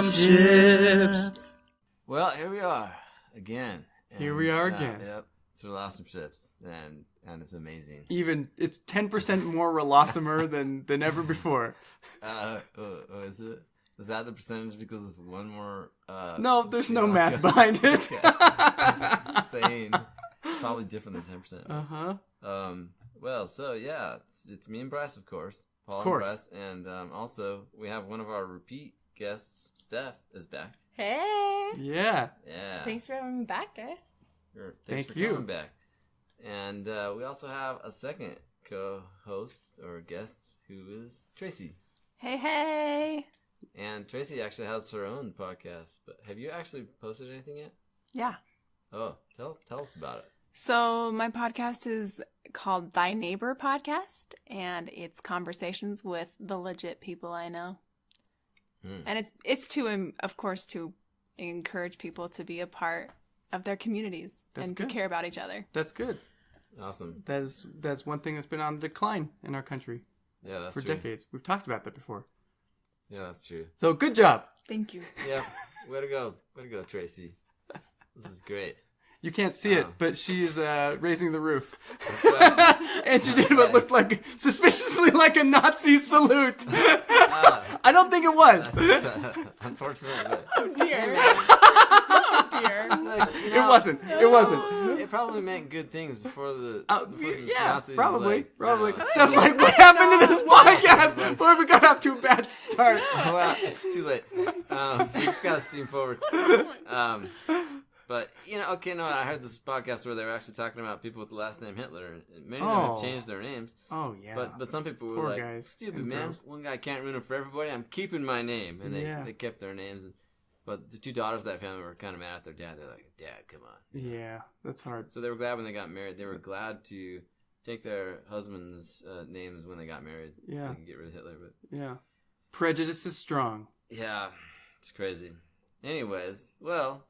some chips. Well, here we are again. Here we are again. Yep. So we'll some chips, and it's amazing. Even it's 10% more Rolosimer than ever before. Is it? Is that the percentage because of one more? No, there's no math behind it. Insane. Probably different than 10%. Well, so yeah, it's me and Bryce, of course. Paul and Bryce, and also we have one of our repeat guests, Steph, is back. Hey. Yeah. Thanks for having me back, guys. Sure. Thanks for coming back. And we also have a second co-host or guest who is Tracy. Hey. And Tracy actually has her own podcast. But have you actually posted anything yet? Yeah. Oh, tell us about it. So my podcast is called Thy Neighbor Podcast, and it's conversations with the legit people I know. And it's to, of course, to encourage people to be a part of their communities to care about each other. That's good. Awesome. That's one thing that's been on the decline in our country. Yeah, that's for true. decades. We've talked about that before. Yeah, that's true. So good job. Thank you. Yeah, way to go, Tracy. This is great. You can't see it, but she's raising the roof. That's right. And she did what looked like suspiciously like a Nazi salute. I don't think it was. Unfortunately. Oh dear. Like, It wasn't. It probably meant good things before the Nazis. Probably. Like, Steph's like, what happened to this podcast? Boy, we got off to a bad start. Well, it's too late. We just gotta steam forward. But, I heard this podcast where they were actually talking about people with the last name Hitler, and many of them have changed their names. Oh, yeah. But some people Poor were like, guys stupid, man. girls. One guy can't ruin it for everybody. I'm keeping my name. And they kept their names. But the two daughters of that family were kind of mad at their dad. They're like, Dad, come on. Yeah, that's hard. So they were glad when they got married. They were glad to take their husbands' names when they got married. Yeah. So they could get rid of Hitler. But Yeah. Prejudice is strong. yeah, it's crazy. Anyways, well,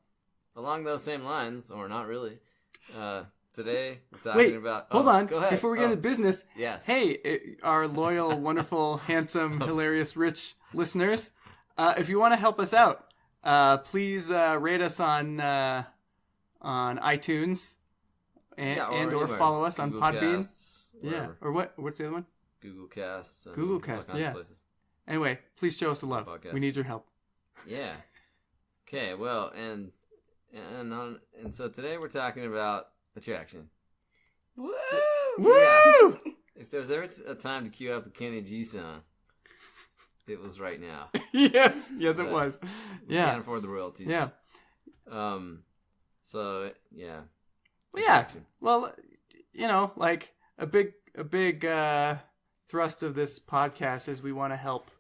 along those same lines, or not really, today we're talking about... Hold on. Go ahead. Before we get into business, yes. Hey, our loyal, wonderful, handsome, hilarious, rich listeners, if you want to help us out, please rate us on iTunes and or follow us on Google Podbean. Casts, Or what's the other one? Google Casts. And Google Casts, yeah. places. Anyway, please show us the love. Podcasts. We need your help. Yeah. Okay. Well, and so today we're talking about attraction. Woo! Woo! Yeah. If there was ever a time to cue up a Kenny G song, it was right now. yes, it was. We can't afford the royalties. Yeah. So yeah. Well, yeah. Well, like a big thrust of this podcast is we want to help.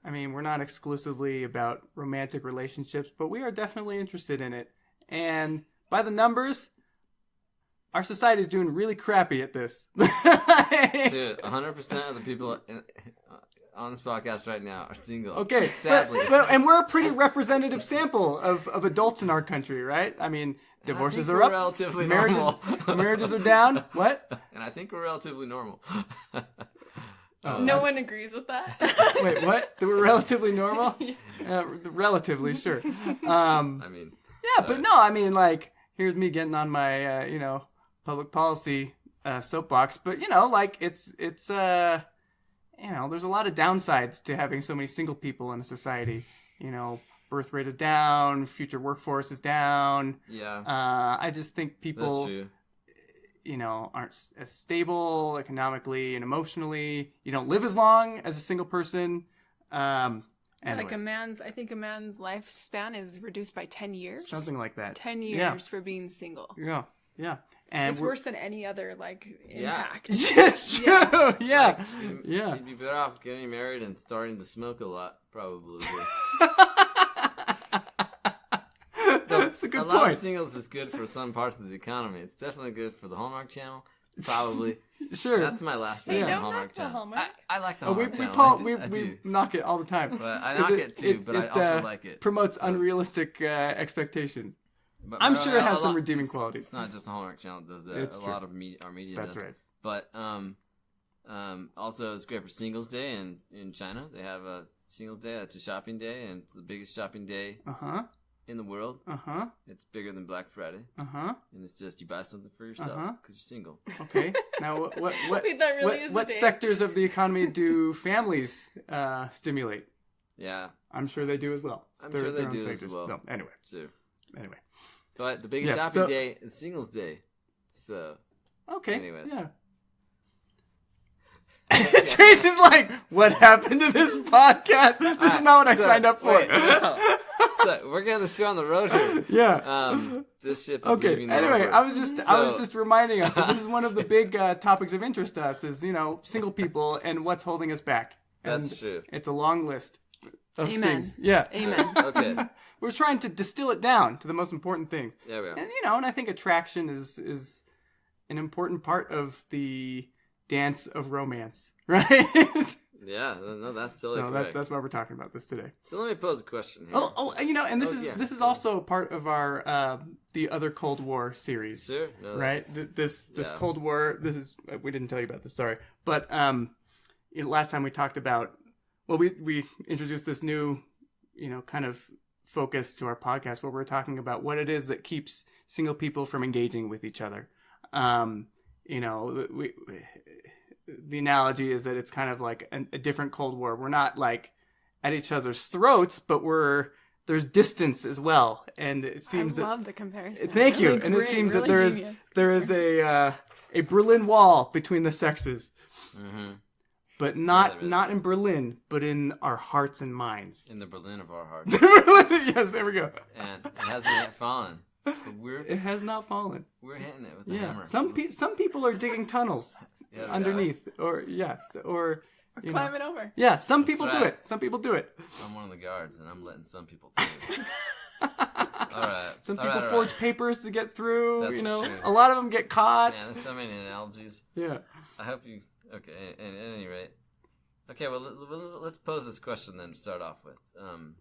I mean, we're not exclusively about romantic relationships, but we are definitely interested in it. And by the numbers, our society is doing really crappy at this. Dude, 100% of the people on this podcast right now are single. Okay, sadly. and we're a pretty representative sample of adults in our country, right? I mean, divorces are up, relatively normal. marriages are down. What? And I think we're relatively normal. No one agrees with that. Wait, what? That we're relatively normal? Relatively, sure. I mean, yeah, but no, I mean, like, here's me getting on my, public policy soapbox. But it's there's a lot of downsides to having so many single people in a society. Birth rate is down, future workforce is down. Yeah. I just think people, that's true. Aren't as stable economically and emotionally. You don't live as long as a single person. Anyway. Like I think a man's lifespan is reduced by 10 years. Something like that. 10 years for being single. Yeah. And it's worse than any other, impact. It's true. Yeah. You'd be better off getting married and starting to smoke a lot, probably. That's a good point. A lot of singles is good for some parts of the economy. It's definitely good for the Hallmark Channel, probably. Sure. That's my last Hey, on don't Hallmark knock the Channel. Hallmark. I like the Hallmark Channel. We knock it all the time. But I knock it too, but I also like it. Promotes unrealistic expectations. But I'm sure it has some redeeming qualities. It's not just the Hallmark Channel that does that. It's a true. lot of our media That's does. right. But Also, it's great for Singles Day in China. They have a Singles Day. That's a shopping day, and it's the biggest shopping day in the world. It's bigger than Black Friday. And it's just you buy something for yourself because you're single. Okay. Now, what sectors of the economy do families stimulate? Yeah, I'm sure they do as well. I'm sure they do as well. No, anyway. So, anyway. But the biggest shopping day is Singles Day. So. Okay. Anyways. Yeah. Tracy's like, what happened to this podcast? This is not what I signed up for. So we're getting this show on the road here. Yeah. This ship is leaving anyway, over. I was just reminding us that this is one of the big topics of interest to us is, single people and what's holding us back. And that's true. It's a long list of Amen. things. Yeah. Amen. Okay. We're trying to distill it down to the most important things. Yeah, we are. And I think attraction is an important part of the dance of romance, right? Yeah, no, that's totally correct. That's why we're talking about this today. So let me pose a question here. And this is also part of our the other Cold War series. Sure. No, right? This Cold War. This is we didn't tell you about this. Sorry, but last time we talked about. Well, we introduced this new, kind of focus to our podcast where we're talking about what it is that keeps single people from engaging with each other. The analogy is that it's kind of like a different Cold War. We're not like at each other's throats, but there's distance as well. And it seems I love the comparison. Thank you. And it seems that there is a Berlin Wall between the sexes. Mm-hmm. But not in Berlin, but in our hearts and minds. In the Berlin of our hearts. Yes, there we go. And it hasn't yet fallen. It has not fallen. We're hitting it with the hammer. Some people are digging tunnels underneath, or climbing over. Yeah, some people do it. Some people do it. I'm one of the guards, and I'm letting some people through. All right. Some people forge papers to get through. That's true. A lot of them get caught. Man, there's so many analogies. Yeah. I hope you. Okay. At any rate. Okay. Well, let's pose this question then to start off with. And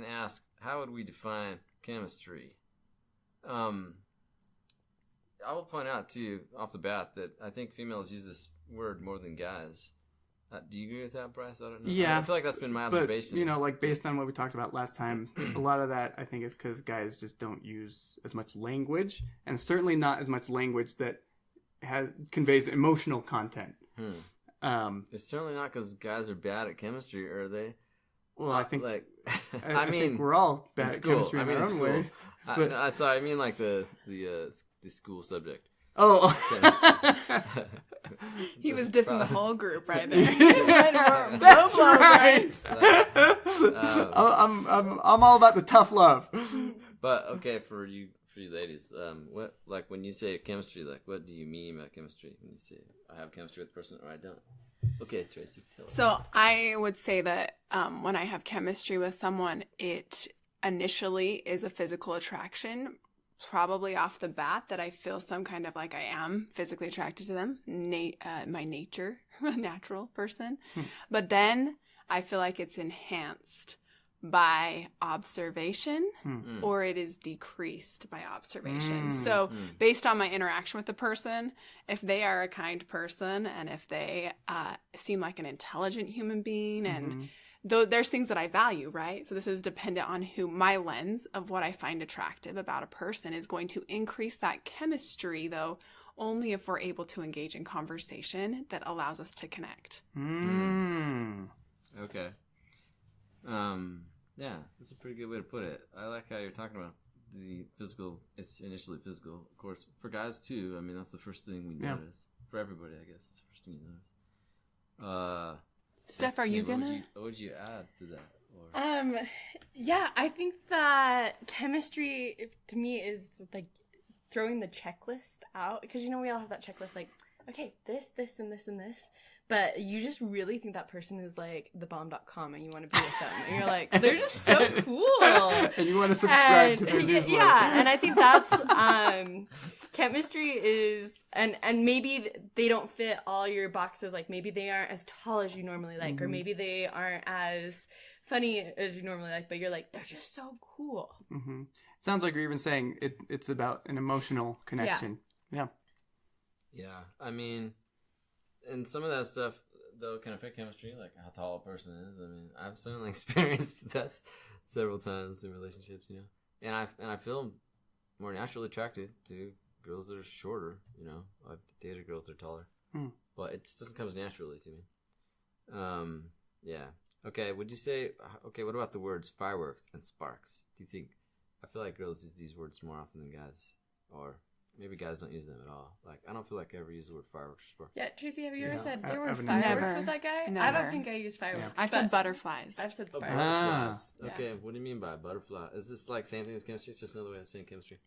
ask, how would we define chemistry? I will point out to you off the bat that I think females use this word more than guys. Do you agree with that, Bryce? I don't know. Yeah. I feel like that's been my observation. But, like based on what we talked about last time, a lot of that I think is because guys just don't use as much language, and certainly not as much language that conveys emotional content. It's certainly not because guys are bad at chemistry, are they? Well, I think I think we're all bad at chemistry in our own way. Sorry, I mean like the school subject. Oh, he was dissing the whole group right there. That's right. I'm all about the tough love. But okay, for you ladies, what when you say chemistry, what do you mean by chemistry? When you say I have chemistry with a person or I don't? Okay, Tracy. So I would say that when I have chemistry with someone, it initially is a physical attraction, probably off the bat that I feel some kind of I am physically attracted to them, my nature, a natural person. But then I feel like it's enhanced by observation or it is decreased by observation. So based on my interaction with the person, if they are a kind person and if they seem like an intelligent human being and though there's things that I value, right? So this is dependent on who my lens of what I find attractive about a person is going to increase that chemistry, though, only if we're able to engage in conversation that allows us to connect. Okay. Yeah, that's a pretty good way to put it. I like how you're talking about the physical. It's initially physical, of course. For guys, too, I mean, that's the first thing we notice. For everybody, I guess, it's the first thing you notice. Steph, are you gonna? What would you add to that? Yeah, I think that chemistry to me is like throwing the checklist out because we all have that checklist okay, this, and this, and this, but you just really think that person is like the bomb.com and you want to be with them and you're like, they're just so cool and you want to subscribe to their newsletter. Yeah, and I think that's chemistry is, and maybe they don't fit all your boxes. Like maybe they aren't as tall as you normally like, or maybe they aren't as funny as you normally like, but you're like, they're just so cool. It sounds like you're even saying it's about an emotional connection. Yeah. Yeah. I mean, and some of that stuff though can affect chemistry, like how tall a person is. I mean, I've certainly experienced that several times in relationships, you know. And I feel more naturally attracted to girls that are shorter, you know. I've dated girls that are taller, but it just doesn't come as naturally to me. Yeah. Okay. Would you say? Okay. What about the words fireworks and sparks? Do you think? I feel like girls use these words more often than guys, or maybe guys don't use them at all. Like, I don't feel like I ever use the word fireworks or sparks. Yeah, Tracy, have you ever said there were I've fireworks never. with that guy? Never. I don't think I use fireworks. Yeah. I've said butterflies. I've said Oh, sparks. butterflies. Yeah. Okay. What do you mean by butterfly? Is this like same thing as chemistry? It's just another way of saying chemistry.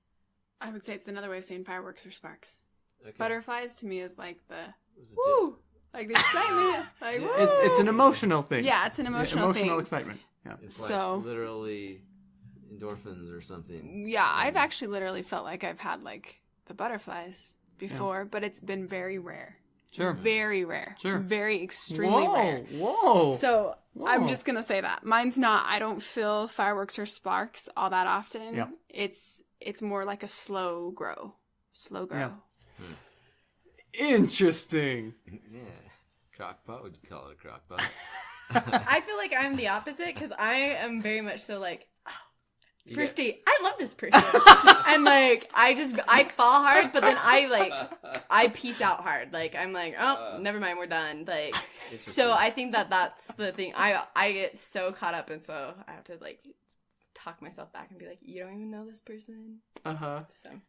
I would say it's another way of saying fireworks or sparks. Okay. Butterflies to me is like the What's the woo, like the excitement. Like woo. It's an emotional thing. Yeah, it's an emotional thing. Emotional excitement. Yeah. It's like So- literally endorphins or something. Yeah, I've actually literally felt like I've had like the butterflies before, but it's been very rare. Sure. Very rare. Sure. Very extremely rare. Whoa. So I'm Whoa. just gonna say that mine's not. I don't feel fireworks or sparks all that often. Yeah. It's more like a slow grow. Yeah. Interesting. Yeah. Crockpot? Would you call it a crockpot? I feel like I'm the opposite because I am very much so like, first date, I love this person. And like, I fall hard, but then I peace out hard. Like, I'm like, oh, never mind, we're done. Like, so I think that's the thing. I get so caught up, and so I have to like talk myself back and be like, you don't even know this person. So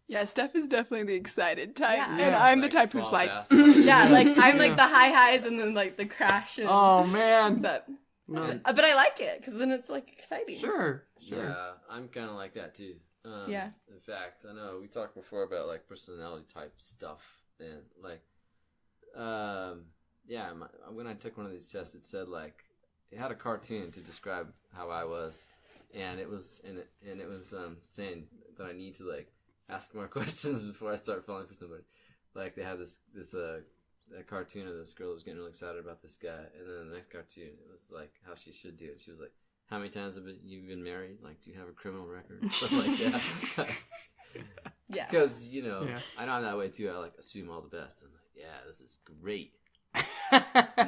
Yeah, Steph is definitely the excited type, Yeah. and I'm Like, the type who's fall like, fast. yeah, like I'm like the high highs and then like the crash. And, Oh man. but No. but I like it because then it's like exciting. Sure. Yeah, I'm kind of like that too. Yeah. In fact, I know we talked before about like personality type stuff, and like, yeah, when I took one of these tests, it said like it had a cartoon to describe how I was, and it was saying that I need to like ask more questions before I start falling for somebody. Like they had this a cartoon of this girl who was getting really excited about this guy, and then the next cartoon it was like how she should do it. She was like, how many times have you been married? Like, do you have a criminal record? Stuff like that. Yeah. Because, you know, Yeah. I know I'm that way too. I like assume all the best. I'm like, yeah, this is great.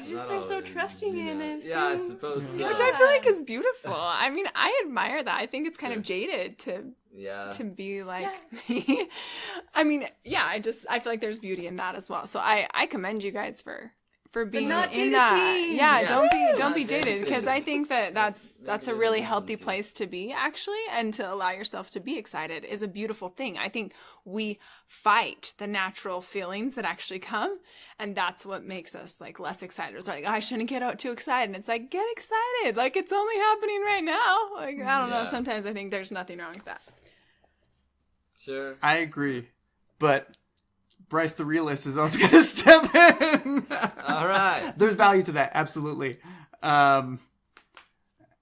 You just are so trusting in it. Yeah, I suppose so. which I feel like is beautiful. I mean, I admire that. I think it's kind of jaded to be like me. I mean, yeah, I feel like there's beauty in that as well. So I commend you guys for being not in jaded that. teen. Yeah, Yeah. don't Not be jaded, jaded because teen. I think that's a Maybe really listen healthy to. place to be, actually, and to allow yourself to be excited is a beautiful thing. I think we fight the natural feelings that actually come, and that's what makes us like less excited. It's like, I shouldn't get out too excited. And it's like, get excited. Like, it's only happening right now. Like, I don't know. Yeah. Sometimes I think there's nothing wrong with that. Sure. I agree, but Bryce the realist is also going to step in. All right. There's value to that, absolutely.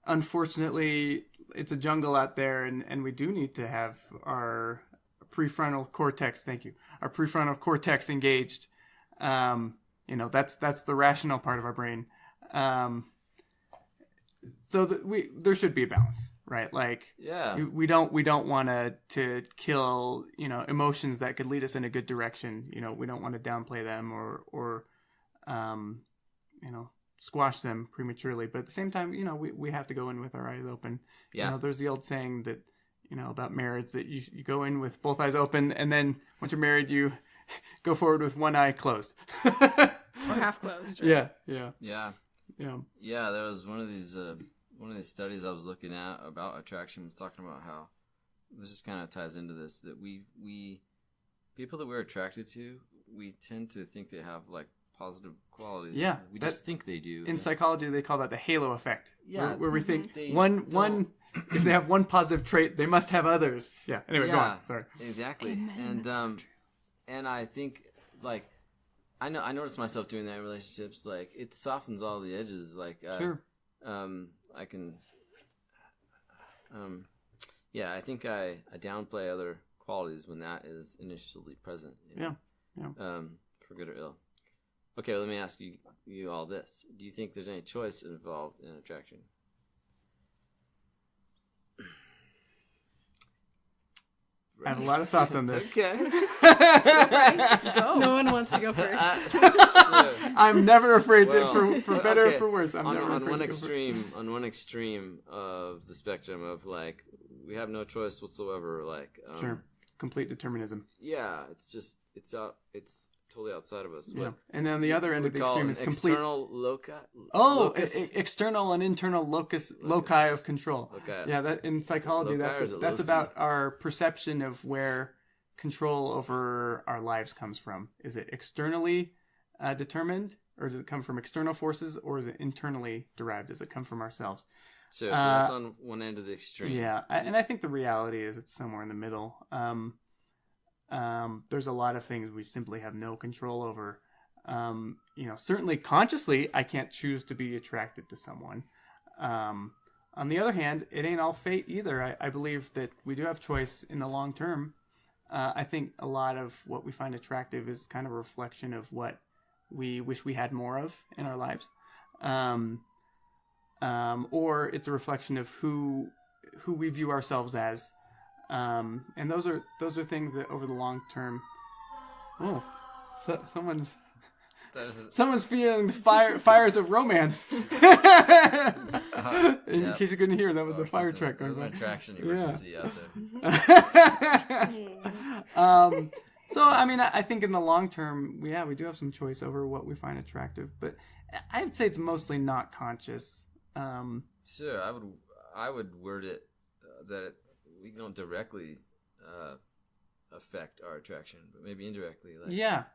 Unfortunately, it's a jungle out there, and we do need to have our prefrontal cortex. Thank you. Our prefrontal cortex engaged. You know, that's the rational part of our brain. So there should be a balance, right? Like, Yeah. we don't want to kill, you know, emotions that could lead us in a good direction. You know, we don't want to downplay them or you know, squash them prematurely. But at the same time, you know, we have to go in with our eyes open. Yeah. You know, there's the old saying that, you know, about marriage, that you go in with both eyes open, and then once you're married, you go forward with one eye closed. Or half closed. Right? Yeah. Yeah, there was one of these studies I was looking at about attraction was talking about how this just kind of ties into this, that we people that we're attracted to, we tend to think they have like positive qualities. Yeah, we just think they do. In psychology, they call that the halo effect. Yeah, where we think they one if they have one positive trait, they must have others. Yeah. Anyway, go on. Sorry. Exactly. Amen. And That's so true. and I think like I noticed myself doing that in relationships. Like it softens all the edges. Like Sure. I can yeah, I think I downplay other qualities when that is initially present. You know? Yeah. For good or ill. Okay, let me ask you all this. Do you think there's any choice involved in attraction? I have a lot of thoughts on this. Okay. Go. No one wants to go first. I'm never afraid for better or for worse. I'm never on afraid one to go first. on one extreme of the spectrum of like we have no choice whatsoever. Like Sure, complete determinism. Yeah, it's totally outside of us. Yeah, and then the other end of the extreme is complete external loci. External and internal loci of control. Okay. Yeah, that in psychology, that's about our perception of where control over our lives comes from. Is it externally determined, or does it come from external forces, or is it internally derived? Does it come from ourselves? So that's on one end of the extreme. Yeah, and I think the reality is it's somewhere in the middle. There's a lot of things we simply have no control over. Certainly consciously, I can't choose to be attracted to someone. On the other hand, it ain't all fate either. I believe that we do have choice in the long term. I think a lot of what we find attractive is kind of a reflection of what we wish we had more of in our lives. Or it's a reflection of who we view ourselves as. And those are things that over the long term. Oh, someone's feeling the fires of romance. In case you couldn't hear, that was a fire truck going by. Attraction emergency out there. So I mean, I think in the long term, we do have some choice over what we find attractive, but I would say it's mostly not conscious. Sure, I would word it that we don't directly affect our attraction, but maybe indirectly. Like,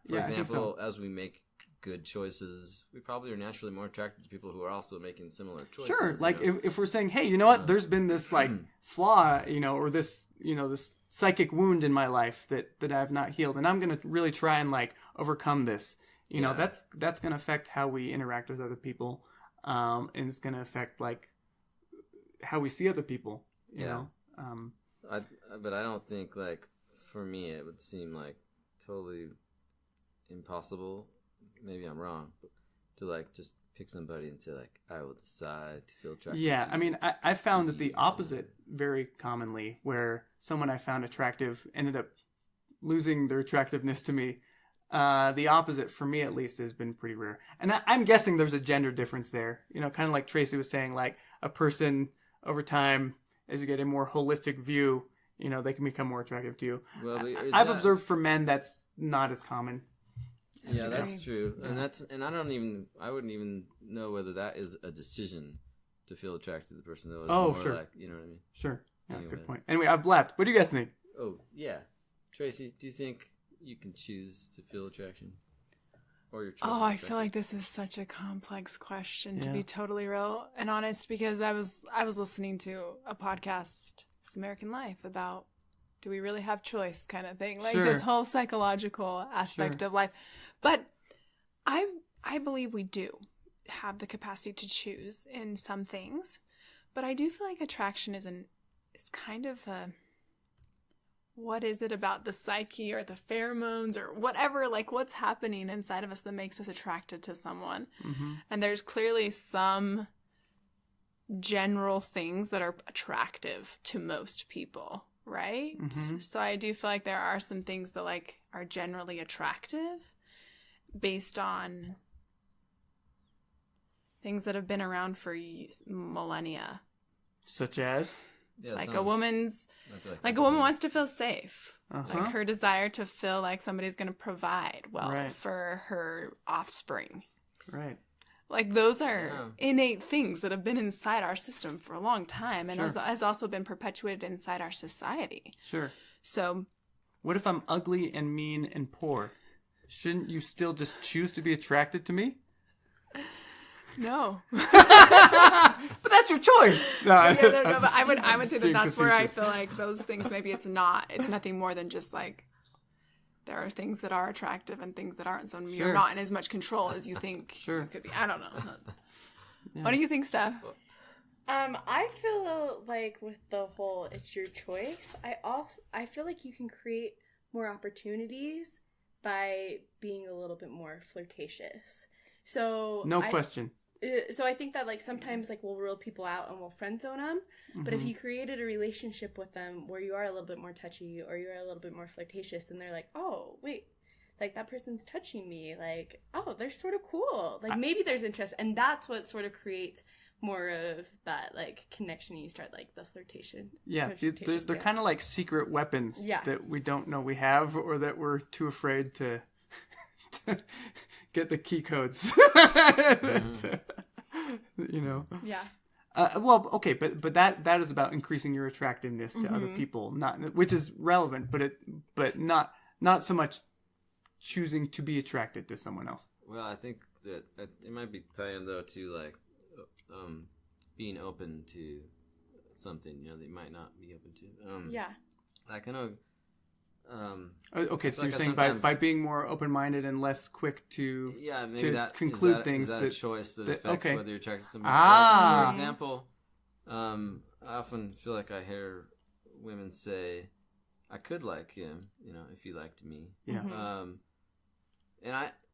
for example, as we make good choices, we probably are naturally more attracted to people who are also making similar choices. Sure, like if we're saying, hey, you know what, there's been this like flaw, or this, this psychic wound in my life that I've not healed, and I'm going to really try and like overcome this. That's going to affect how we interact with other people, and it's going to affect like how we see other people. You know. But I don't think, like, for me, it would seem like totally impossible. Maybe I'm wrong, but to like just pick somebody and say like, I will decide to feel attracted. Yeah, I mean, I found that the opposite very commonly, where someone I found attractive ended up losing their attractiveness to me. The opposite, for me at least, has been pretty rare. And I'm guessing there's a gender difference there. Kind of like Tracy was saying, like a person over time, as you get a more holistic view, they can become more attractive to you. Well, I've observed for men that's not as common. Yeah, that's true. Yeah. And I wouldn't even know whether that is a decision to feel attracted to the person. That was sure. Like, you know what I mean? Sure. Yeah, good point. Anyway, I've blabbed. What do you guys think? Oh, yeah. Tracy, do you think you can choose to feel attraction? Or your choice? Oh, I feel like this is such a complex question, to be totally real and honest, because I was listening to a podcast, This American Life, about do we really have choice kind of thing, like this whole psychological aspect of life. But I believe we do have the capacity to choose in some things, but I do feel like attraction is kind of a, what is it about the psyche or the pheromones or whatever, like what's happening inside of us that makes us attracted to someone. Mm-hmm. And there's clearly some general things that are attractive to most people, right? Mm-hmm. So I do feel like there are some things that like are generally attractive based on things that have been around for millennia. Such as? Yeah, like a woman wants to feel safe. Uh-huh. Like her desire to feel like somebody's going to provide for her offspring. Right. Like those are innate things that have been inside our system for a long time and has also been perpetuated inside our society. Sure. So what if I'm ugly and mean and poor? Shouldn't you still just choose to be attracted to me? No. But that's your choice. No, but I would say that's where I feel like those things, maybe it's nothing more than just like there are things that are attractive and things that aren't. So you're not in as much control as you think you could be. I don't know. Yeah. What do you think, Steph? I feel like with the whole it's your choice, I feel like you can create more opportunities by being a little bit more flirtatious. So no question. So I think that like sometimes like we'll rule people out and we'll friend zone them, but if you created a relationship with them where you are a little bit more touchy or you're a little bit more flirtatious, and they're like, oh wait, like that person's touching me, like, oh, they're sort of cool, like maybe there's interest, and that's what sort of creates more of that like connection. You start like the flirtation. Yeah, they're kind of like secret weapons that we don't know we have, or that we're too afraid to get the key codes. You know. Yeah. Well, okay, but that is about increasing your attractiveness to other people, not, which is relevant, but not so much choosing to be attracted to someone else. Well, I think that it might be tying though to like being open to something, you know, that you might not be open to. Yeah. I kind of. Okay, so you're saying by being more open-minded and less quick to conclude things. Is that a choice that affects whether you're attracted to somebody? Ah. For example, I often feel like I hear women say, "I could like him, you know, if he liked me." Yeah.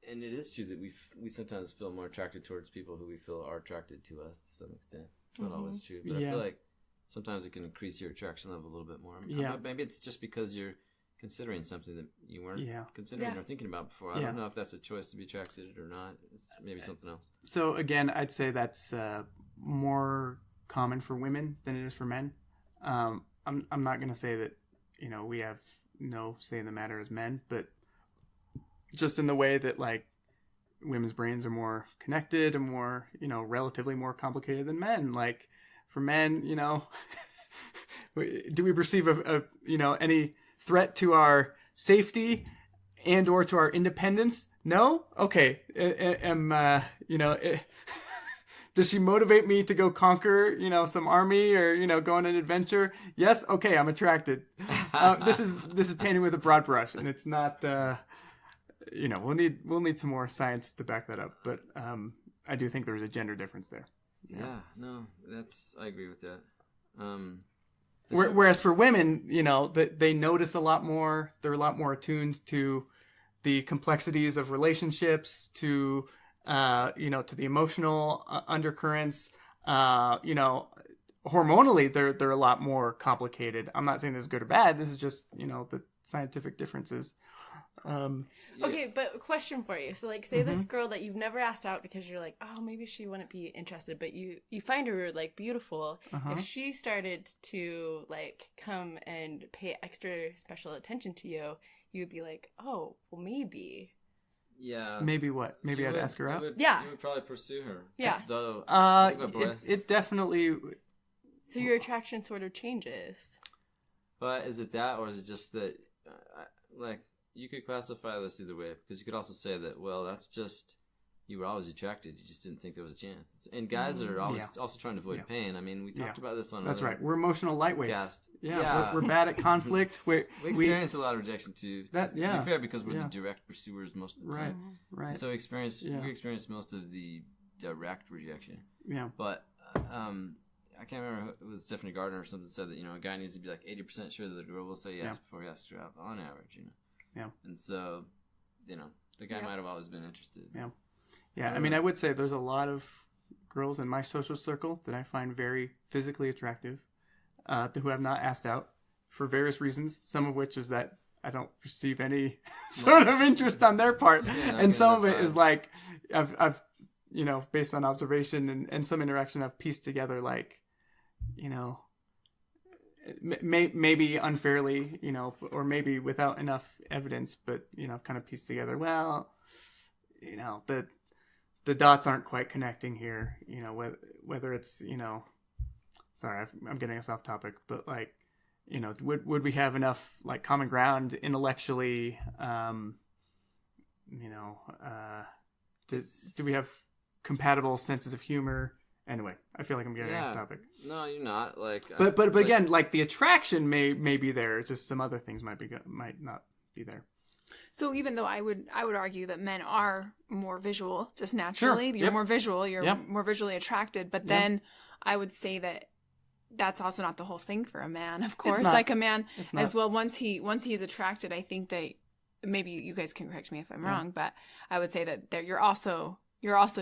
And it is true that we sometimes feel more attracted towards people who we feel are attracted to us to some extent. It's not always true, but I feel like sometimes it can increase your attraction level a little bit more. Maybe it's just because you're considering something that you weren't considering or thinking about before. I don't know if that's a choice to be attracted or not. It's maybe something else. So again, I'd say that's more common for women than it is for men. I'm not going to say that, you know, we have no say in the matter as men, but just in the way that like women's brains are more connected and more, you know, relatively more complicated than men. Like for men, you know, do we perceive a you know, any threat to our safety and or to our independence? No? Okay. You know, does she motivate me to go conquer, you know, some army or, you know, go on an adventure? Yes. Okay. I'm attracted. This is painting with a broad brush, and it's not, you know, we'll need some more science to back that up. But I do think there's a gender difference there. Yeah. No, I agree with that. Whereas for women, you know, they notice a lot more. They're a lot more attuned to the complexities of relationships, to you know, to the emotional undercurrents. You know, hormonally, they're a lot more complicated. I'm not saying this is good or bad. This is just, you know, the scientific differences. Okay, but a question for you. So, like, say this girl that you've never asked out because you're like, oh, maybe she wouldn't be interested, but you find her, like, beautiful. If she started to, like, come and pay extra special attention to you, you'd be like, oh, well, maybe. Yeah. Maybe what? Maybe I'd ask her out? You would probably pursue her. Yeah. Though, it definitely... So your attraction sort of changes. But is it that, or is it just that, like... You could classify this either way, because you could also say that, well, that's just, you were always attracted. You just didn't think there was a chance. And guys are always also trying to avoid pain. I mean, we talked about this on That's right. We're emotional lightweights. Cast. Yeah. We're bad at conflict. We experience a lot of rejection, too. To be fair, because we're the direct pursuers most of the time. Right. So we experience most of the direct rejection. Yeah. But, I can't remember, it was Stephanie Gardner or something that said that, you know, a guy needs to be like 80% sure that the girl will say yes before he asks her out, on average, you know. Yeah. And so, you know, the guy might have always been interested. Yeah. Yeah. I mean, I would say there's a lot of girls in my social circle that I find very physically attractive, who have not asked out for various reasons. Some of which is that I don't perceive any sort of interest on their part. Yeah, and some of it is like, I've, you know, based on observation and some interaction, I've pieced together like, you know, maybe unfairly, you know, or maybe without enough evidence, but, you know, kind of pieced together, well, you know, the dots aren't quite connecting here, you know, whether it's, you know, sorry, I'm getting us off topic, but like, you know, would we have enough like common ground intellectually, you know, do we have compatible senses of humor? Anyway, I feel like I'm getting off topic. No, you're not. Like, but again, like the attraction may be there. It's just some other things might not be there. So even though I would argue that men are more visual, just naturally, you're more visual, you're more visually attracted. But then I would say that that's also not the whole thing for a man. Of course, like a man as well. Once he is attracted, I think that maybe you guys can correct me if I'm wrong, but I would say that you're also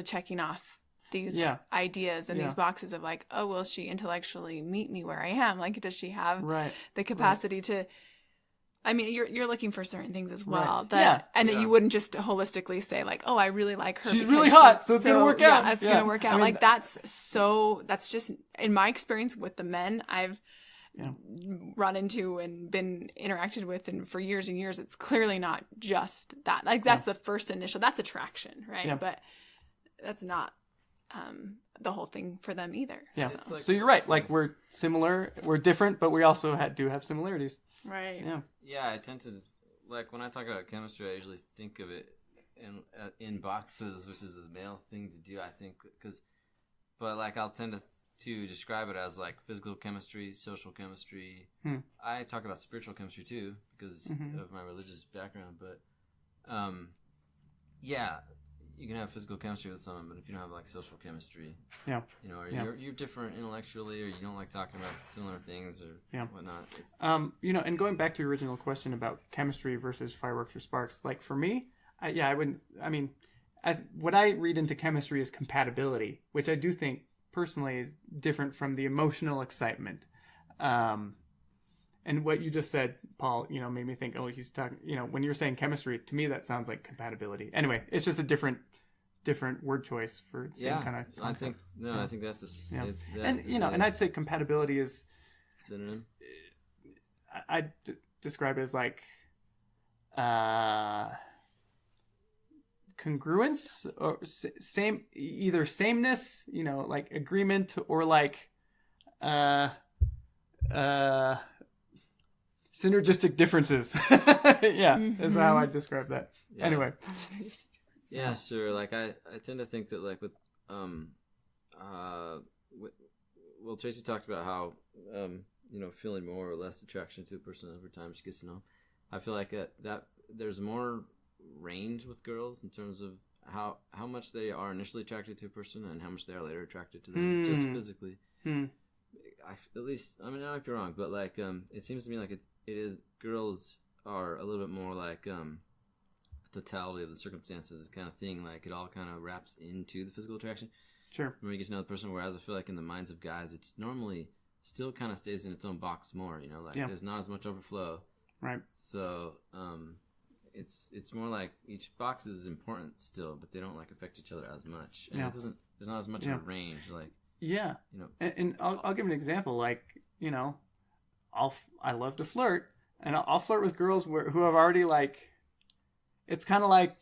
checking off these ideas and these boxes of like, oh, will she intellectually meet me where I am? Like, does she have the capacity to? I mean, you're looking for certain things as well. That you wouldn't just holistically say like, oh, I really like her. She's really hot, so it's gonna work out. Yeah, it's gonna work out. I mean, like that's just in my experience with the men I've run into and been interacted with, and for years and years, it's clearly not just that. Like that's the first initial. That's attraction, right? Yeah. But that's not the whole thing for them either. Yeah. So you're right. Like we're similar, we're different, but we also do have similarities. Right. Yeah. Yeah, I tend to like when I talk about chemistry, I usually think of it in boxes, which is the male thing to do. I think but like I'll tend to describe it as like physical chemistry, social chemistry. I talk about spiritual chemistry too because of my religious background. But you can have physical chemistry with someone, but if you don't have like social chemistry, or you're different intellectually, or you don't like talking about similar things or whatnot. It's... and going back to your original question about chemistry versus fireworks or sparks, like for me, I wouldn't. I mean, what I read into chemistry is compatibility, which I do think personally is different from the emotional excitement. And what you just said, Paul, made me think, oh, he's talking, when you're saying chemistry, to me that sounds like compatibility. Anyway, it's just a different word choice for the same kind of concept. I think that's and I'd say compatibility is synonym. I'd describe it as like congruence or same, either sameness, like agreement, or like synergistic differences. Is how I describe that. Anyway. Yeah, sure. Like I tend to think that like with Tracy talked about how feeling more or less attraction to a person over time she gets to know. I feel like that there's more range with girls in terms of how much they are initially attracted to a person and how much they are later attracted to them just physically. At least, I mean, I might be wrong, but like it seems to me like it is, girls are a little bit more like totality of the circumstances kind of thing. Like it all kind of wraps into the physical attraction. Sure. When you get to know the person, whereas I feel like in the minds of guys, it's normally still kind of stays in its own box more. There's not as much overflow. Right. So it's more like each box is important still, but they don't like affect each other as much. And it doesn't. There's not as much of a range. Like and I'll give an example. Like I love to flirt, and I'll flirt with girls who have already like. It's kind of like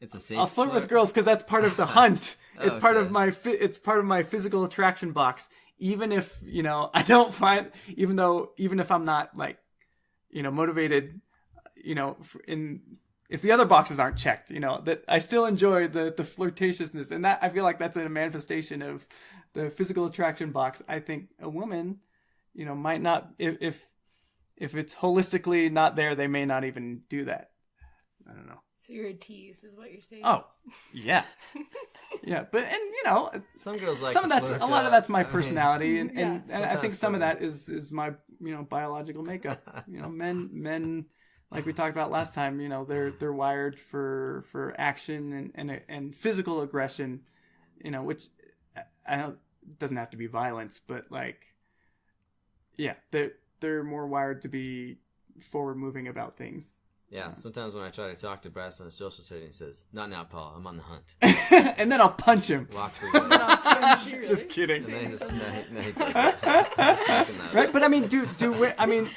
it's a safe. I'll flirt with girls because that's part of the hunt. It's part of my it's part of my physical attraction box. Even if I don't find, even if I'm not like motivated, if the other boxes aren't checked, that I still enjoy the flirtatiousness, and that I feel like that's a manifestation of the physical attraction box. I think a woman, might not if it's holistically not there, they may not even do that. I don't know. So you're a tease, is what you're saying? Oh, yeah, but some girls like some of that's a lot of that's my personality, and I think some of that is is my biological makeup. Men like we talked about last time. They're wired for action and physical aggression. Which I know doesn't have to be violence, but like they're more wired to be forward moving about things. Yeah, sometimes when I try to talk to Bryce in a social setting, he says, "Not now, Paul. I'm on the hunt." And then I'll punch him. Walks away. Just kidding. And then he just he does that. Right, but I mean, I mean,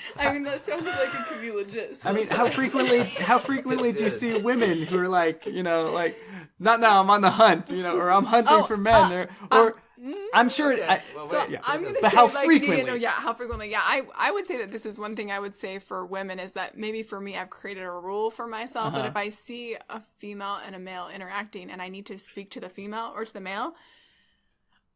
that sounded like it could be legit. So I mean, how frequently do you see women who are like, not now, I'm on the hunt, or I'm hunting for men, or I'm sure. Okay. I'm going to say, how frequently? how frequently? Yeah, I would say that this is one thing I would say for women is that maybe for me, I've created a rule for myself that if I see a female and a male interacting and I need to speak to the female or to the male,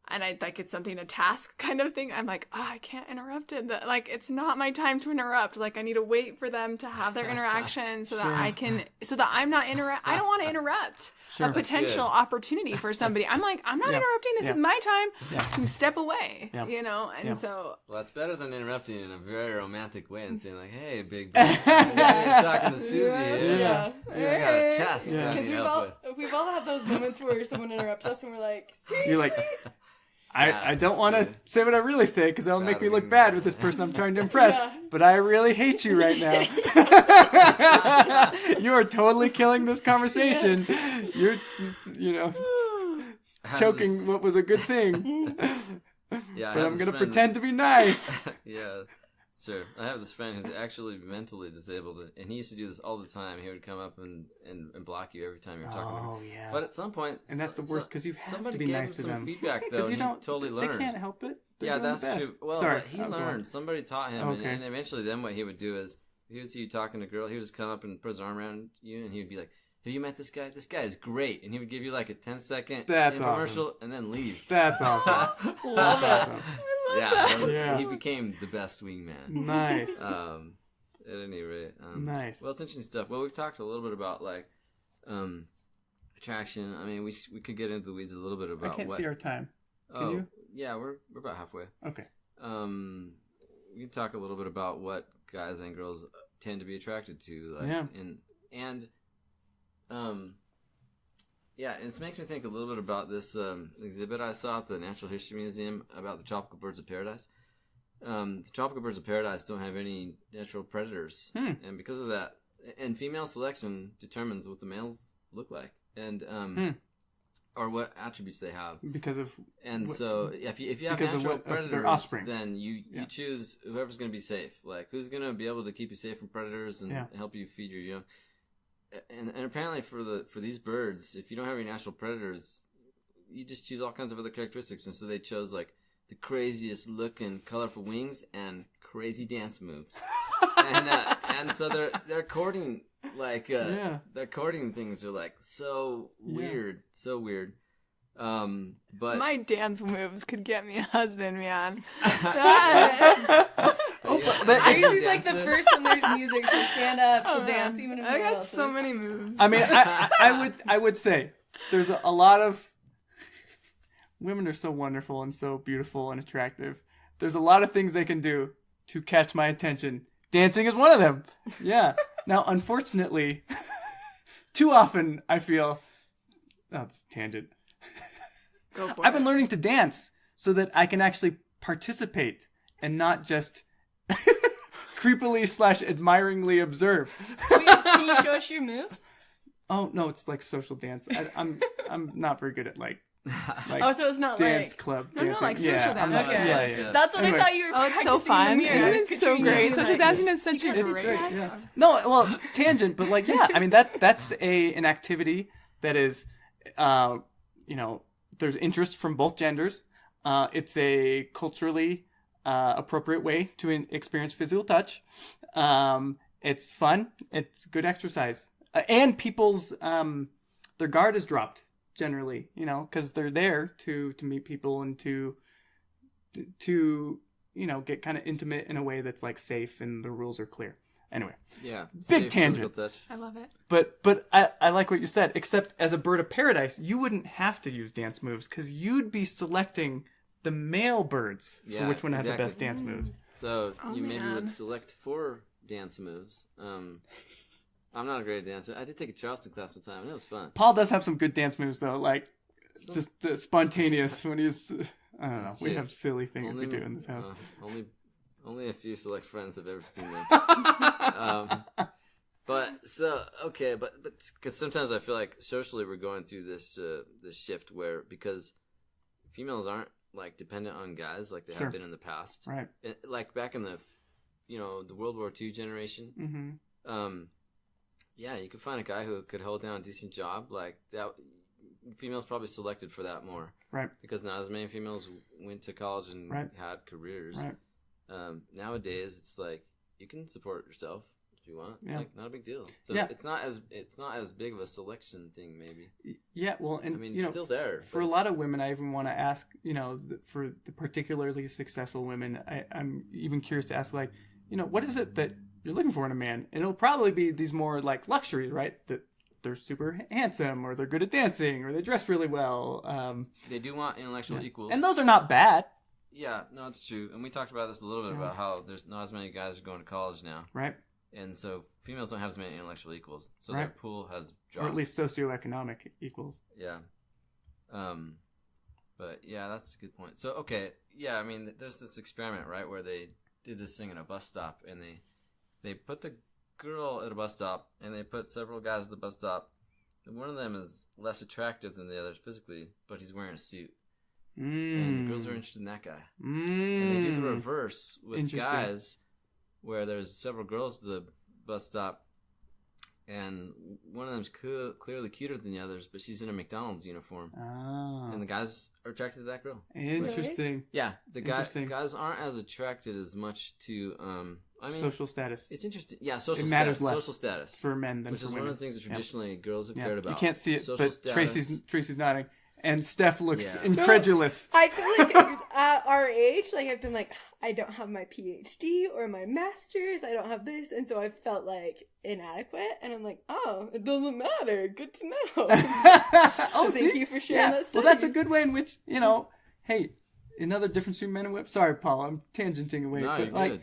and I like it's something, a task kind of thing, I'm like, I can't interrupt it. Like, it's not my time to interrupt. Like, I need to wait for them to have their interaction so that I can, so that I'm not I don't want to interrupt. Sure. a potential opportunity for somebody. I'm like, I'm not interrupting. This is my time to step away, and so. Well, that's better than interrupting in a very romantic way and saying like, "Hey, big dude, talking to Susie here. Yeah. I got a test. Because we've all had those moments where someone interrupts us and we're like, seriously? You're like, I don't want to say what I really say because that'll make me look bad with this person I'm trying to impress. But I really hate you right now. You are totally killing this conversation. You're, choking what was a good thing. Yeah, but I'm going to pretend to be nice. Yeah, sure. I have this friend who's actually mentally disabled, and he used to do this all the time. He would come up and block you every time you were talking to him. Oh, yeah. But at some point... And that's the worst, because you have to be nice to them. Somebody gave him some feedback, though, and he totally learned. They can't help it. Yeah, that's true. Well, but he learned. Somebody taught him, and eventually then what he would do is, he would see you talking to a girl, he would just come up and put his arm around you, and he would be like, have you met this guy? This guy is great. And he would give you like a 10-second infomercial and then leave. That's awesome. Love it. Yeah. He became the best wingman. Nice. At any rate. Nice. Well, it's interesting stuff. Well, we've talked a little bit about like attraction. I mean, we could get into the weeds a little bit about I can't see our time. Can you? Yeah, we're about halfway. Okay. We can talk a little bit about what guys and girls tend to be attracted to. Like, yeah, and this makes me think a little bit about this exhibit I saw at the Natural History Museum about the tropical birds of paradise. The tropical birds of paradise don't have any natural predators, and because of that, and female selection determines what the males look like, and or what attributes they have. Because of so if you have natural predators, then you choose whoever's going to be safe. Like who's going to be able to keep you safe from predators and help you feed your young. And apparently for these birds, if you don't have any natural predators, you just choose all kinds of other characteristics. And so they chose like the craziest looking, colorful wings and crazy dance moves. and so they're courting like their courting things are like so weird, so weird. But my dance moves could get me a husband, man. Tracy's like the first when there's music, she'll stand up, she'll dance, even if I got so many moves. I mean, I would say there's a lot of women are so wonderful and so beautiful and attractive. There's a lot of things they can do to catch my attention. Dancing is one of them. Yeah. Now, unfortunately, too often I feel it's a tangent. Go for I've been learning to dance so that I can actually participate and not just creepily / admiringly observe. Can you show us your moves? Oh no, it's like social dance. I'm not very good at like so it's not dance like club dancing. No, like social dance. Okay. Yeah. That's what I thought you were. Oh, it's so fun. It's so great. Social dancing is such a great. Yeah. No, well, tangent, but like I mean that's an activity that is, there's interest from both genders. It's a culturally appropriate way to experience physical touch. It's fun. It's good exercise, and people's their guard is dropped generally, because they're there to meet people and to get kind of intimate in a way that's like safe and the rules are clear. Anyway, big tangent. I love it. But I like what you said. Except as a bird of paradise, you wouldn't have to use dance moves because you'd be selecting the male birds for which one has the best dance moves. So maybe would select 4 dance moves. I'm not a great dancer. I did take a Charleston class one time, and it was fun. Paul does have some good dance moves, though. Like, just spontaneous when he's... I don't know. We have silly things we do in this house. Only a few select friends have ever seen them. But because sometimes I feel like socially we're going through this shift where because females aren't like dependent on guys like they have been in the past, right? Like back in the the World War II generation. Mm-hmm. You could find a guy who could hold down a decent job like that. Females probably selected for that more, right? Because not as many females went to college and had careers. Right. Nowadays, it's like you can support yourself if you want. Yeah. Like not a big deal. So it's not as big of a selection thing, maybe. Yeah. Well, and I mean, it's still there for a lot of women. I even want to ask, for the particularly successful women, I'm even curious to ask, like, what is it that you're looking for in a man? And it'll probably be these more like luxuries, right? That they're super handsome, or they're good at dancing, or they dress really well. They do want intellectual equals. And those are not bad. Yeah, no, it's true. And we talked about this a little bit about how there's not as many guys going to college now. Right. And so females don't have as many intellectual equals. So their pool has dropped. Or at least socioeconomic equals. Yeah. But yeah, that's a good point. So, okay. Yeah, I mean, there's this experiment, right, where they did this thing at a bus stop, and they put the girl at a bus stop, and they put several guys at the bus stop. And one of them is less attractive than the others physically, but he's wearing a suit. And the girls are interested in that guy. And they do the reverse with guys, where there's several girls at the bus stop, and one of them's clearly cuter than the others, but she's in a McDonald's uniform. Oh. And the guys are attracted to that girl. Interesting. Yeah, the guys aren't as attracted as much to social status. It's interesting. Yeah, social it status. Matters less social status for men than which for is women. one of the things that traditionally girls have cared about. You can't see it, social but status. Tracy's nodding. And Steph looks incredulous. No, I feel like at our age, like I've been like, I don't have my PhD or my master's. I don't have this. And so I felt like inadequate. And I'm like, oh, it doesn't matter. Good to know. Thank you for sharing that study. Well, that's a good way in which, hey, another difference between men and women. Sorry, Paul, I'm tangenting away. No, but good.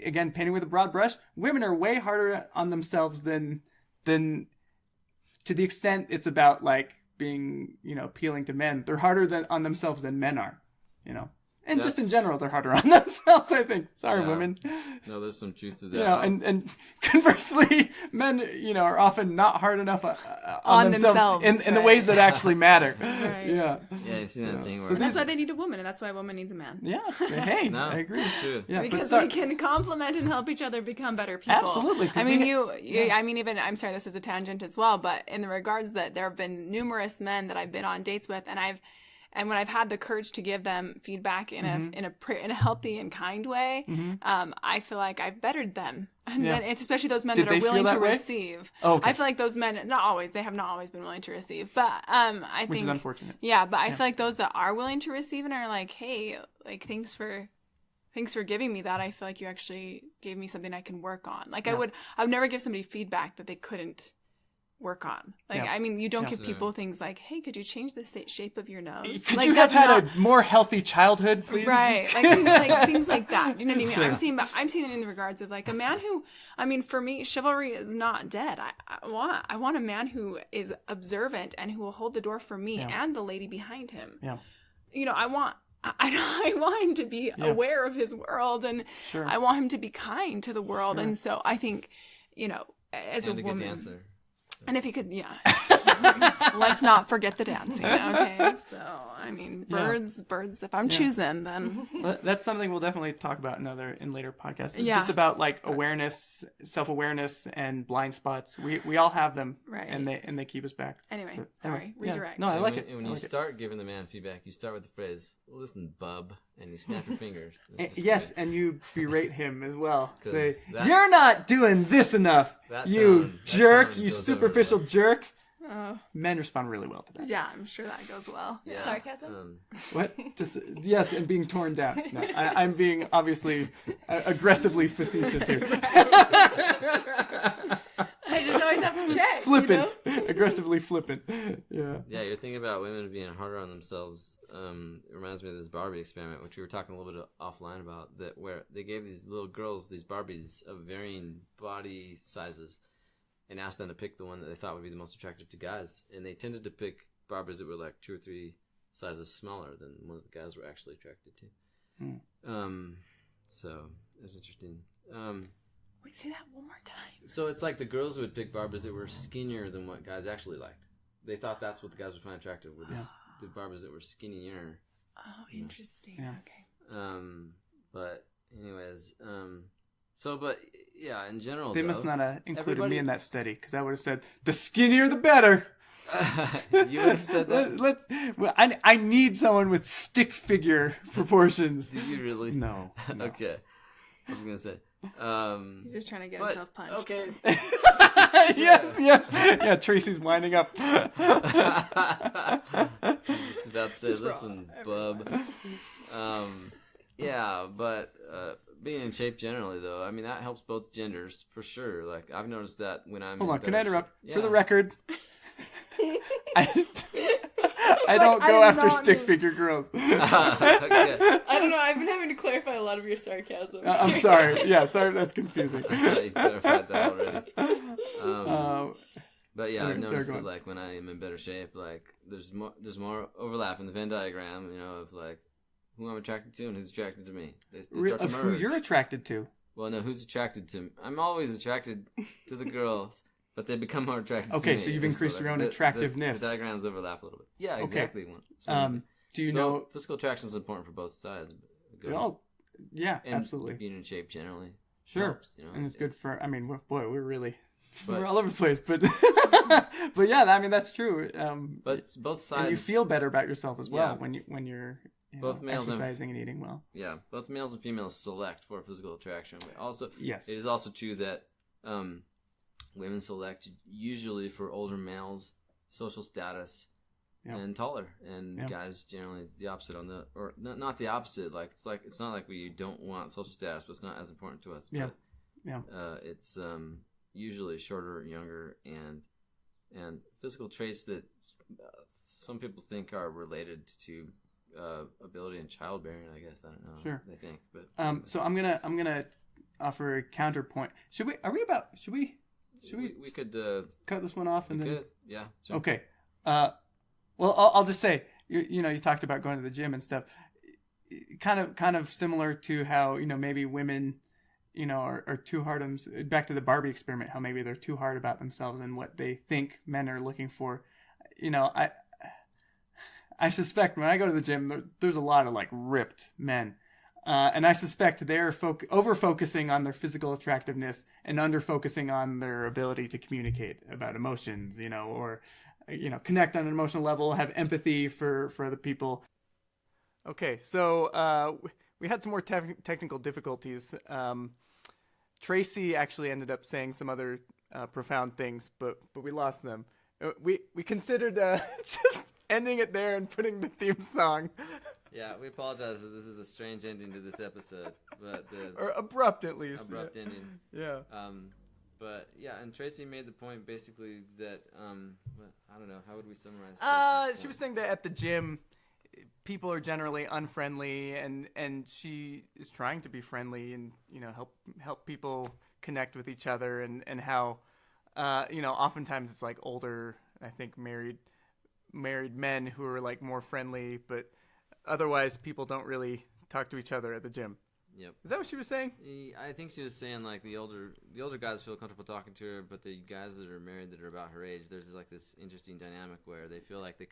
Again, painting with a broad brush, women are way harder on themselves than to the extent it's about like being, appealing to men. They're harder on themselves than men are, And just in general, they're harder on themselves, I think. Sorry, women. No, there's some truth to that. And conversely, men, are often not hard enough on themselves in the ways that actually matter. Right. Yeah. Yeah, you've seen that thing where... And that's why they need a woman, and that's why a woman needs a man. Yeah. Hey, I agree. True. Yeah, because we can complement and help each other become better people. Absolutely. I mean, I'm sorry, this is a tangent as well, but in the regards that there have been numerous men that I've been on dates with, and when I've had the courage to give them feedback in a healthy and kind way, I feel like I've bettered them. And then, especially those men that are willing to receive. Oh, okay. I feel like those men, not always, they have not always been willing to receive. But I think... Which is unfortunate. Yeah, but I feel like those that are willing to receive and are like, hey, like, thanks for giving me that. I feel like you actually gave me something I can work on. Like I would never give somebody feedback that they couldn't work on. Like, I mean, you don't give people things like, hey, could you change the shape of your nose? Could you have had a more healthy childhood, please? Right. Things like that. You know what I mean? Sure. I'm seeing it in the regards of like a man who, I mean, for me, chivalry is not dead. I want a man who is observant and who will hold the door for me and the lady behind him. Yeah. I want him to be aware of his world, and I want him to be kind to the world. Sure. And so I think, as a woman, good dancer. And if he could, let's not forget the dancing. Okay, so I mean, birds. If I'm choosing, then that's something we'll definitely talk about in later podcasts. It's just about like awareness, self-awareness, and blind spots. We all have them, right? And they keep us back. Anyway, sorry, redirect. No, I like it. When you start giving the man feedback, you start with the phrase, "Listen, bub," and you snap your fingers. Yes, and you berate him as well. Say, "You're not doing this enough, you jerk, you superficial jerk." Men respond really well to that. Yeah, I'm sure that goes well. Yeah. Sarcasm? What? Yes, and being torn down. No, I'm being obviously aggressively facetious here. I just always have to check. Flippant. Aggressively flippant. Yeah. Yeah, you're thinking about women being harder on themselves. It reminds me of this Barbie experiment, which we were talking a little bit offline about, that where they gave these little girls these Barbies of varying body sizes, and asked them to pick the one that they thought would be the most attractive to guys. And they tended to pick Barbies that were like 2 or 3 sizes smaller than the ones the guys were actually attracted to. So it's interesting. Wait, say that one more time. So it's like the girls would pick Barbies that were skinnier than what guys actually liked. They thought that's what the guys would find attractive, were the Barbies that were skinnier. Oh, interesting. Yeah. Okay. But anyways, yeah, in general, they must not have included me in that study, because I would have said the skinnier the better. You would have said that. I need someone with stick figure proportions. Did you really? No. Okay, I was gonna say. He's just trying to get himself punched. Okay. Yes. Yeah, Tracy's winding up. I was about to say, listen, bub. Yeah, but being in shape generally, though, I mean, that helps both genders for sure. Like, I've noticed that when I'm. Hold on, can I interrupt? Yeah. For the record, I don't go after stick figure girls. Okay. I don't know. I've been having to clarify a lot of your sarcasm. I'm sorry. Yeah, sorry, that's confusing. You clarified that already. But yeah, I've noticed that like when I am in better shape, like there's more overlap in the Venn diagram, of like who I'm attracted to and who's attracted to me. They start to merge. Who you're attracted to? Well, no, who's attracted to me? I'm always attracted to the girls, but they become more attracted to me. Okay, so you've increased your own attractiveness. The diagrams overlap a little bit. Yeah, exactly. Okay. Do you know physical attraction is important for both sides? Oh, yeah, and absolutely. Being in shape generally. Sure. Helps, and it's good for. I mean, we're all over the place, but but yeah, I mean that's true. But both sides, and you feel better about yourself as well when you're both males exercising and eating well. Yeah, both males and females select for physical attraction. But also, yes, it is also true that women select usually for older males, social status, and taller, and guys generally the opposite or not the opposite. Like it's not like we don't want social status, but it's not as important to us. But, it's usually shorter, younger, and physical traits that some people think are related to ability in childbearing. I guess I don't know. Sure, they think. But so I'm gonna offer a counterpoint. Should we? We could cut this one off and then. Could. Yeah. Sure. Okay. Well, I'll just say you talked about going to the gym and stuff. Kind of similar to how maybe women. Are too hard. Back to the Barbie experiment, how maybe they're too hard about themselves and what they think men are looking for. I suspect when I go to the gym, there's a lot of like ripped men, and I suspect they're over-focusing on their physical attractiveness and under-focusing on their ability to communicate about emotions, or connect on an emotional level, have empathy for other people. Okay, so we had some more technical difficulties. Tracy actually ended up saying some other profound things, but we lost them. We considered just ending it there and putting the theme song. Yeah, we apologize that this is a strange ending to this episode, but or abrupt at least. Abrupt ending. Yeah. But yeah, and Tracy made the point basically that I don't know, how would we summarize? She was saying that at the gym, people are generally unfriendly, and she is trying to be friendly and help people connect with each other, and how oftentimes it's like older, I think married men who are like more friendly, but otherwise people don't really talk to each other at the gym. Yep. Is that what she was saying? I think she was saying like the older guys feel comfortable talking to her, but the guys that are married that are about her age, there's like this interesting dynamic where they feel like they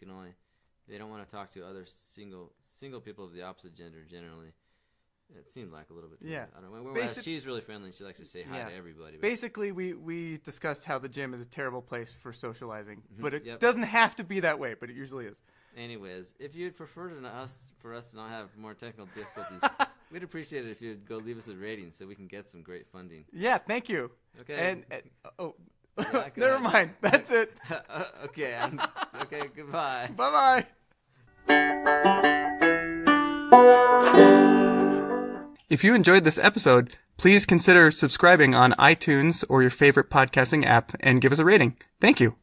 don't want to talk to other single people of the opposite gender generally. It seemed like a little bit. Yeah. I don't know. Whereas she's really friendly. She likes to say hi to everybody. Basically, we discussed how the gym is a terrible place for socializing, but it doesn't have to be that way, but it usually is. Anyways, if you'd prefer for us to not have more technical difficulties, we'd appreciate it if you'd go leave us a rating so we can get some great funding. Yeah, thank you. Okay. Yeah, never mind. That's it. Okay. Okay. Goodbye. Bye-bye. If you enjoyed this episode, please consider subscribing on iTunes or your favorite podcasting app and give us a rating. Thank you.